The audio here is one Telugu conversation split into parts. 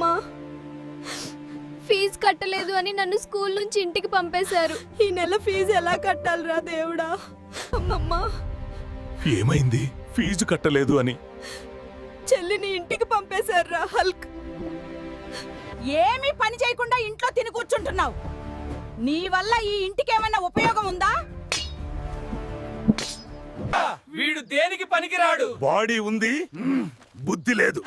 అమ్మమ్మ ఫీజు కట్టలేదు అని నన్ను స్కూల్ నుంచి ఇంటికి పంపేశారు. ఈ నెల ఫీజు ఎలా కట్టాలిరా దేవుడా? అమ్మమ్మ ఏమైంది? ఫీజు కట్టలేదు అని చెల్లిని ఇంటికి పంపేశారురా హల్క్. ఏమీ పని చేయకుండా ఇంట్లో తిని కూర్చుంటున్నావు. నీ వల్ల ఈ ఇంటికి ఏమైనా ఉపయోగం ఉందా? వీడు దేనికి పనికిరాడు. బాడీ ఉంది, బుద్ధి లేదు.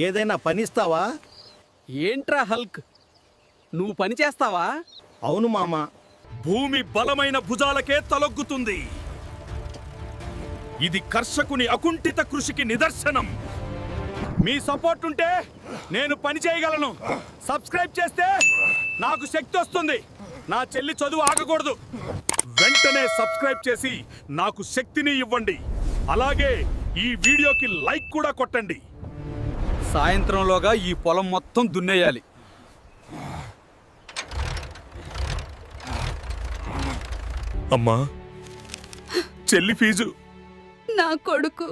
ఏదైనా పనిస్తావా? ఏంట్రా హల్క్, నువ్వు పని చేస్తావా? అవును మామ. భూమి బలమైన భుజాలకే తలొగ్గుతుంది. ఇది కర్షకుని అకుంఠిత కృషికి నిదర్శనం. మీ సపోర్ట్ ఉంటే నేను పని చేయగలను. సబ్స్క్రైబ్ చేస్తే నాకు శక్తి వస్తుంది. నా చెల్లి చదువు ఆగకూడదు. వెంటనే సబ్స్క్రైబ్ చేసి నాకు శక్తిని ఇవ్వండి. అలాగే ఈ వీడియోకి లైక్ కూడా కొట్టండి. సాయంత్రంలోగా ఈ పొలం మొత్తం దున్నేయాలి. అమ్మా, చెల్లి ఫీజు. నా కొడుకు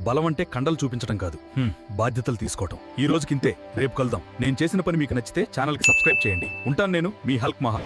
బలం అంటే కండలు చూపించడం కాదు, బాధ్యతలు తీసుకోవటం. ఈ రోజుకింతే, రేపు కలుద్దాం. నేను చేసిన పని మీకు నచ్చితే ఛానల్కి సబ్స్క్రైబ్ చేయండి. ఉంటాను నేను, మీ హల్క్ మహా.